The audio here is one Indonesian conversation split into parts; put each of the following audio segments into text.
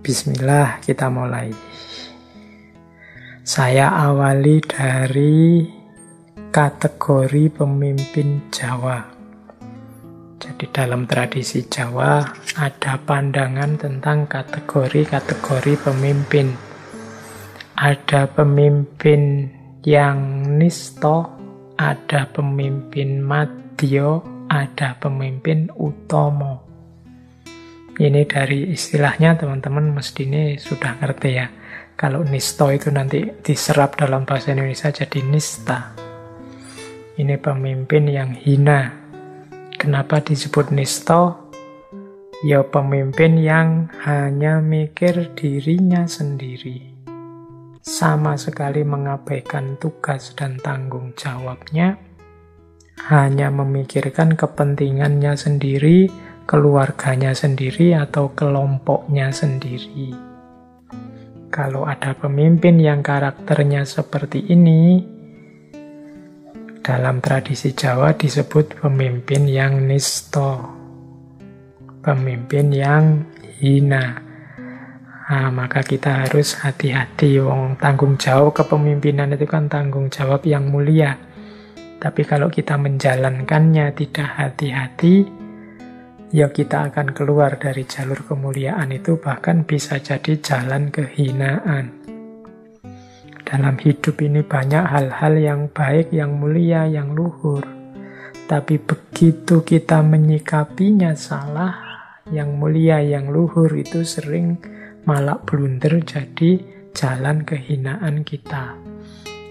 Bismillah, kita mulai. Saya awali dari kategori pemimpin Jawa. Jadi dalam tradisi Jawa ada pandangan tentang kategori-kategori pemimpin. Ada pemimpin yang nisto, ada pemimpin madya, ada pemimpin utomo. Ini dari istilahnya teman-teman mestinya sudah ngerti ya. Kalau nisto itu nanti diserap dalam bahasa Indonesia jadi nista. Ini pemimpin yang hina. Kenapa disebut nisto? Ya pemimpin yang hanya mikir dirinya sendiri. Sama sekali mengabaikan tugas dan tanggung jawabnya. Hanya memikirkan kepentingannya sendiri, keluarganya sendiri, atau kelompoknya sendiri. Kalau ada pemimpin yang karakternya seperti ini, dalam tradisi Jawa disebut pemimpin yang nisto, pemimpin yang hina. Nah, maka kita harus hati-hati. Tanggung jawab kepemimpinan itu kan tanggung jawab yang mulia. Tapi kalau kita menjalankannya tidak hati-hati, ya kita akan keluar dari jalur kemuliaan itu, bahkan bisa jadi jalan kehinaan. Dalam hidup ini banyak hal-hal yang baik, yang mulia, yang luhur. Tapi begitu kita menyikapinya salah, yang mulia, yang luhur itu sering malah blunder jadi jalan kehinaan kita.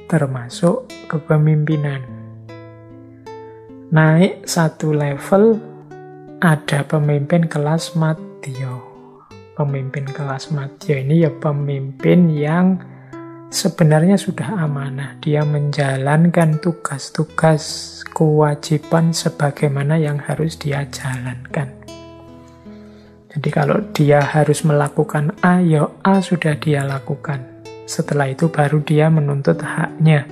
Termasuk kepemimpinan. Naik satu level, ada pemimpin kelas madya. Pemimpin kelas madya ini ya pemimpin yang sebenarnya sudah amanah. Dia menjalankan tugas-tugas kewajiban sebagaimana yang harus dia jalankan. Jadi kalau dia harus melakukan A, ya A sudah dia lakukan. Setelah itu baru dia menuntut haknya.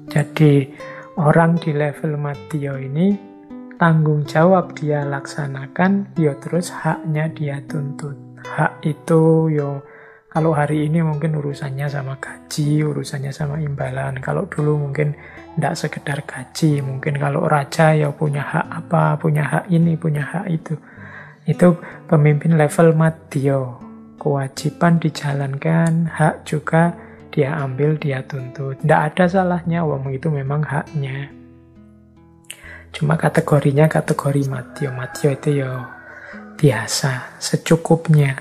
Jadi orang di level madya ini tanggung jawab dia laksanakan, ya terus haknya dia tuntut. Hak itu yo kalau hari ini mungkin urusannya sama gaji, urusannya sama imbalan. Kalau dulu mungkin tidak sekedar gaji, mungkin kalau raja ya punya hak apa, punya hak ini, punya hak itu. Itu pemimpin level madya. Kewajiban dijalankan, hak juga dia ambil, dia tuntut. Tidak ada salahnya, itu memang haknya. Cuma kategorinya kategori madya. Madya itu ya biasa, secukupnya.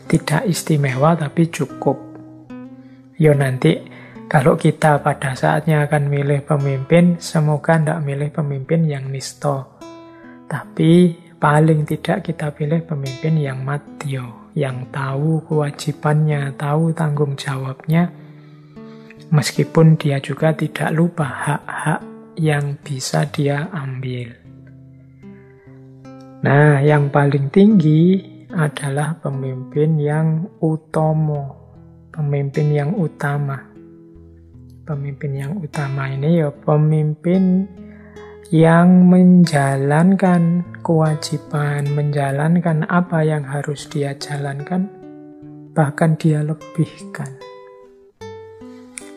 Tidak istimewa tapi cukup. Ya nanti kalau kita pada saatnya akan milih pemimpin, semoga tidak milih pemimpin yang nisto. Tapi paling tidak kita pilih pemimpin yang madya, yang tahu kewajibannya, tahu tanggung jawabnya, meskipun dia juga tidak lupa hak-hak yang bisa dia ambil. Nah, yang paling tinggi adalah pemimpin yang utomo, pemimpin yang utama. Pemimpin yang utama ini ya pemimpin yang menjalankan kewajiban, menjalankan apa yang harus dia jalankan, bahkan dia lebihkan.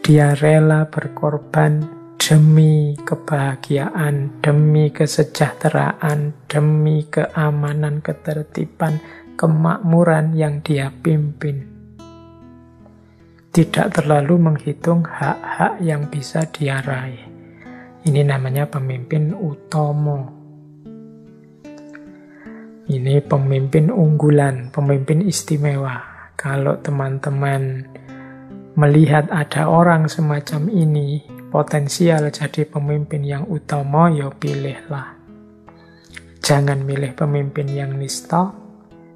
Dia rela berkorban demi kebahagiaan, demi kesejahteraan, demi keamanan, ketertiban, kemakmuran yang dia pimpin. Tidak terlalu menghitung hak-hak yang bisa dia raih. Ini namanya pemimpin utomo. Ini pemimpin unggulan, pemimpin istimewa. Kalau teman-teman melihat ada orang semacam ini, potensial jadi pemimpin yang utama, ya pilihlah. Jangan milih pemimpin yang nisto,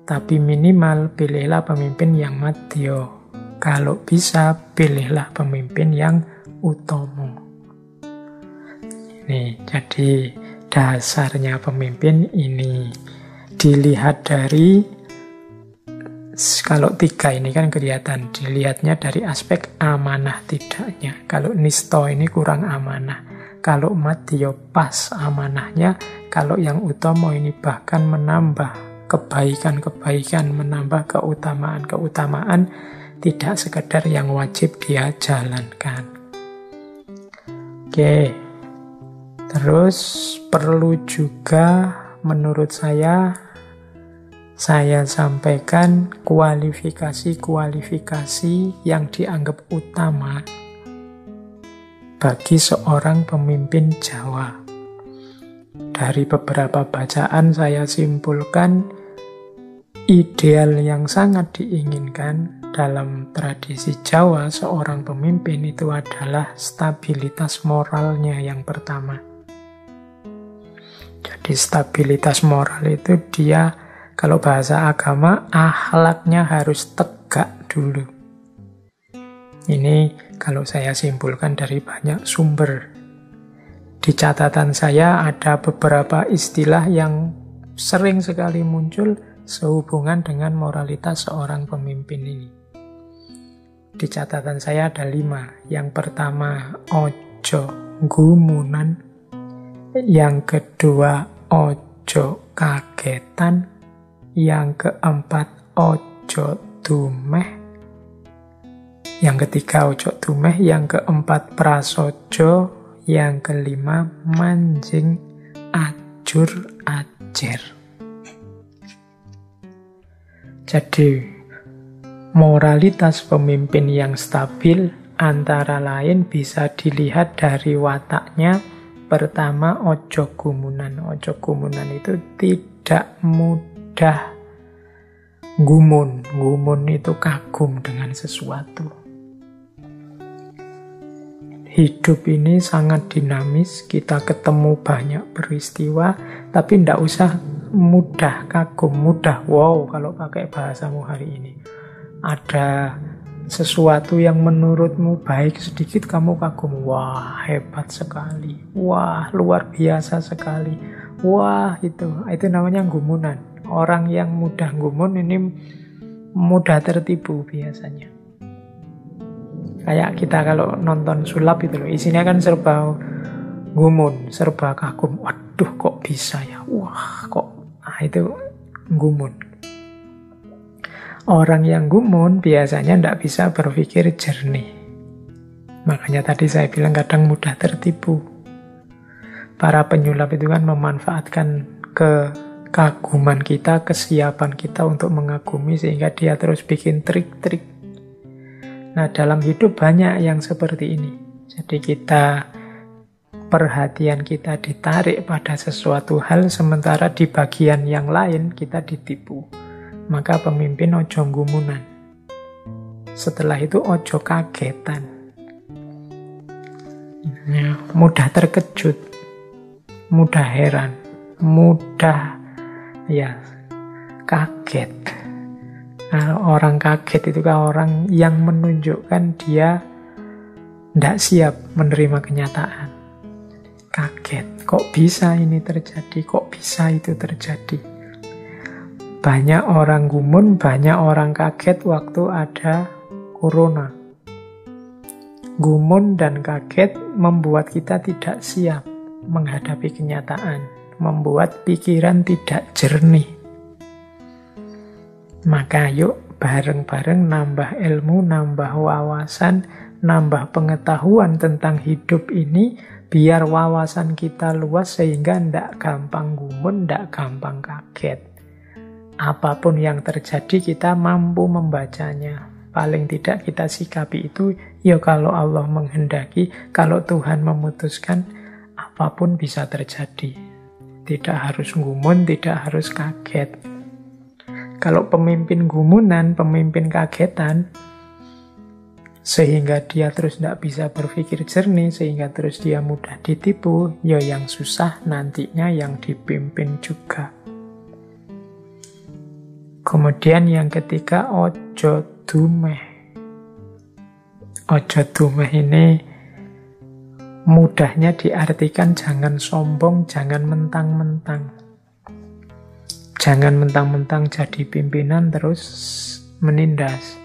tapi minimal pilihlah pemimpin yang madya. Kalau bisa, pilihlah pemimpin yang utomo. Nih, jadi dasarnya pemimpin ini dilihat dari, kalau tiga ini kan kelihatan, dilihatnya dari aspek amanah tidaknya. Kalau nisto ini kurang amanah. Kalau madya pas amanahnya. Kalau yang utama ini bahkan menambah kebaikan-kebaikan, menambah keutamaan-keutamaan, tidak sekedar yang wajib dia jalankan. Oke, terus perlu juga menurut saya sampaikan kualifikasi-kualifikasi yang dianggap utama bagi seorang pemimpin Jawa. Dari beberapa bacaan saya simpulkan ideal yang sangat diinginkan dalam tradisi Jawa seorang pemimpin itu adalah stabilitas moralnya yang pertama. Jadi stabilitas moral itu dia, kalau bahasa agama, akhlaknya harus tegak dulu. Ini kalau saya simpulkan dari banyak sumber. Di catatan saya ada beberapa istilah yang sering sekali muncul sehubungan dengan moralitas seorang pemimpin ini. Di catatan saya ada 5. Yang pertama, ojo gumunan. Yang kedua, ojo kagetan. Yang keempat, ojo dumeh. Yang ketiga, ojo dumeh. Yang keempat, prasojo. Yang kelima, manjing ajur ajer. Jadi, moralitas pemimpin yang stabil antara lain bisa dilihat dari wataknya. Pertama, ojo gumunan. Ojo gumunan itu tidak mudah gumun. Gumun itu kagum dengan sesuatu. Hidup ini sangat dinamis, kita ketemu banyak peristiwa, tapi tidak usah mudah kagum, mudah wow kalau pakai bahasamu hari ini. Ada sesuatu yang menurutmu baik sedikit, kamu kagum, wah hebat sekali, wah luar biasa sekali, wah itu namanya gumunan. Orang yang mudah gumun ini mudah tertipu biasanya. Kayak kita kalau nonton sulap itu loh, isinya kan serba gumun, serba kagum. Waduh kok bisa ya, wah kok, itu gumun. Orang yang gumun biasanya tidak bisa berpikir jernih. Makanya tadi saya bilang kadang mudah tertipu. Para penyulap itu kan memanfaatkan kekaguman kita, kesiapan kita untuk mengagumi sehingga dia terus bikin trik-trik. Nah, dalam hidup banyak yang seperti ini. Jadi perhatian kita ditarik pada sesuatu hal, sementara di bagian yang lain kita ditipu. Maka pemimpin ojo gumunan. Setelah itu ojo kagetan. Ya, mudah terkejut, mudah heran, mudah kaget. Nah, orang kaget itu kan orang yang menunjukkan dia tidak siap menerima kenyataan. Kaget, kok bisa ini terjadi, kok bisa itu terjadi. Banyak orang gumun, banyak orang kaget waktu ada corona. Gumun dan kaget membuat kita tidak siap menghadapi kenyataan, membuat pikiran tidak jernih. Maka yuk bareng-bareng nambah ilmu, nambah wawasan, nambah pengetahuan tentang hidup ini, biar wawasan kita luas sehingga tidak gampang gumun, tidak gampang kaget. Apapun yang terjadi kita mampu membacanya. Paling tidak kita sikapi itu, ya kalau Allah menghendaki, kalau Tuhan memutuskan, apapun bisa terjadi. Tidak harus gumun, tidak harus kaget. Kalau pemimpin gumunan, pemimpin kagetan, sehingga dia terus tidak bisa berpikir jernih, sehingga terus dia mudah ditipu, ya yang susah nantinya yang dipimpin juga. Kemudian yang ketiga, ojo dumeh. Ojo dumeh ini mudahnya diartikan jangan sombong, jangan mentang-mentang. Jangan mentang-mentang jadi pimpinan terus menindas.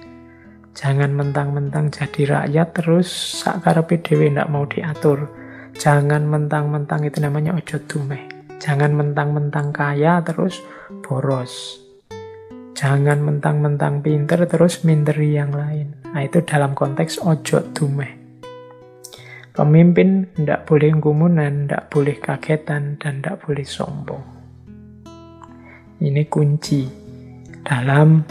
Jangan mentang-mentang jadi rakyat terus sakarepe dhewe ndak mau diatur. Jangan mentang-mentang, itu namanya ojo dumeh. Jangan mentang-mentang kaya terus boros. Jangan mentang-mentang pinter terus minteri yang lain. Nah, itu dalam konteks ojo dumeh. Pemimpin tidak boleh gumunan, tidak boleh kagetan, dan tidak boleh sombong. Ini kunci dalam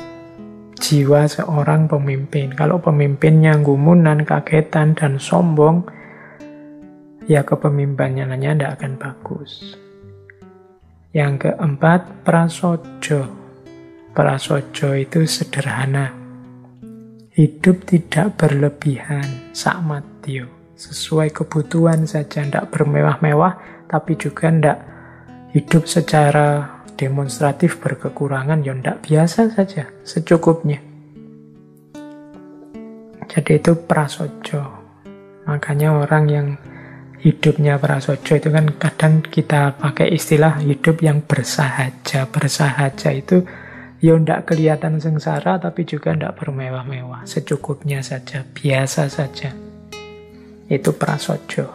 jiwa seorang pemimpin. Kalau pemimpinnya gumunan, kagetan, dan sombong, ya kepemimpinannya tidak akan bagus. Yang keempat, prasojo. Prasojo itu sederhana. Hidup tidak berlebihan, sakmatyo. Sesuai kebutuhan saja, tidak bermewah-mewah, tapi juga tidak hidup secara demonstratif berkekurangan, ya tidak, biasa saja, secukupnya. Jadi itu prasojo. Makanya orang yang hidupnya prasojo itu kan kadang kita pakai istilah hidup yang bersahaja. Bersahaja itu ya tidak kelihatan sengsara, tapi juga tidak bermewah-mewah, secukupnya saja, biasa saja. Itu prasojo.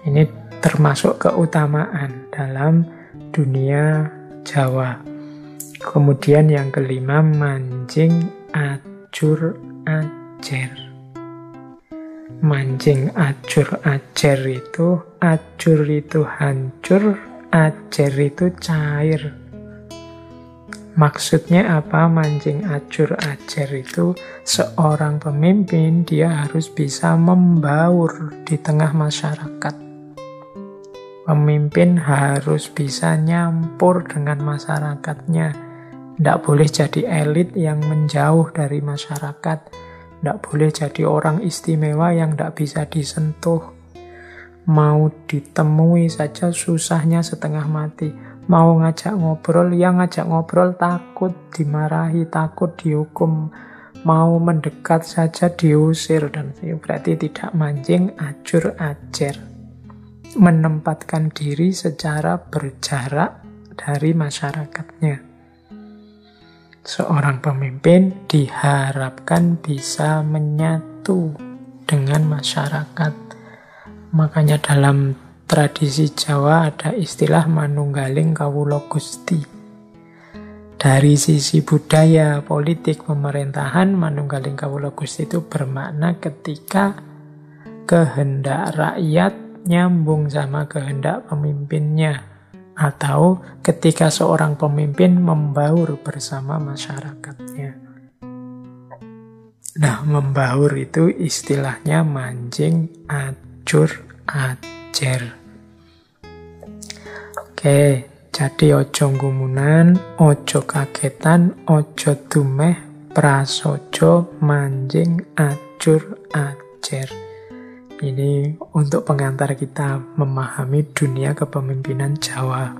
Ini termasuk keutamaan dalam dunia Jawa. Kemudian yang kelima, mancing ajur ajer. Mancing ajur ajer itu, ajur itu hancur, ajer itu cair. Maksudnya apa mancing ajur ajer itu? Seorang pemimpin dia harus bisa membaur di tengah masyarakat. Pemimpin harus bisa nyampur dengan masyarakatnya. Tidak boleh jadi elit yang menjauh dari masyarakat. Tidak boleh jadi orang istimewa yang tidak bisa disentuh. Mau ditemui saja susahnya setengah mati. Mau ngajak ngobrol, yang ngajak ngobrol takut dimarahi, takut dihukum. Mau mendekat saja diusir, dan berarti tidak mancing ajur ajer. Menempatkan diri secara berjarak dari masyarakatnya. Seorang pemimpin diharapkan bisa menyatu dengan masyarakat. Makanya dalam tradisi Jawa ada istilah manunggaling kawula Gusti. Dari sisi budaya, politik, pemerintahan, manunggaling kawula Gusti itu bermakna ketika kehendak rakyat nyambung sama kehendak pemimpinnya, atau ketika seorang pemimpin membaur bersama masyarakatnya. Nah, membaur itu istilahnya mancing ajur ajer. Oke, jadi ojo gumunan, ojo kagetan, ojo dumeh, prasojo, mancing ajur ajer. Ini untuk pengantar kita memahami dunia kepemimpinan Jawa.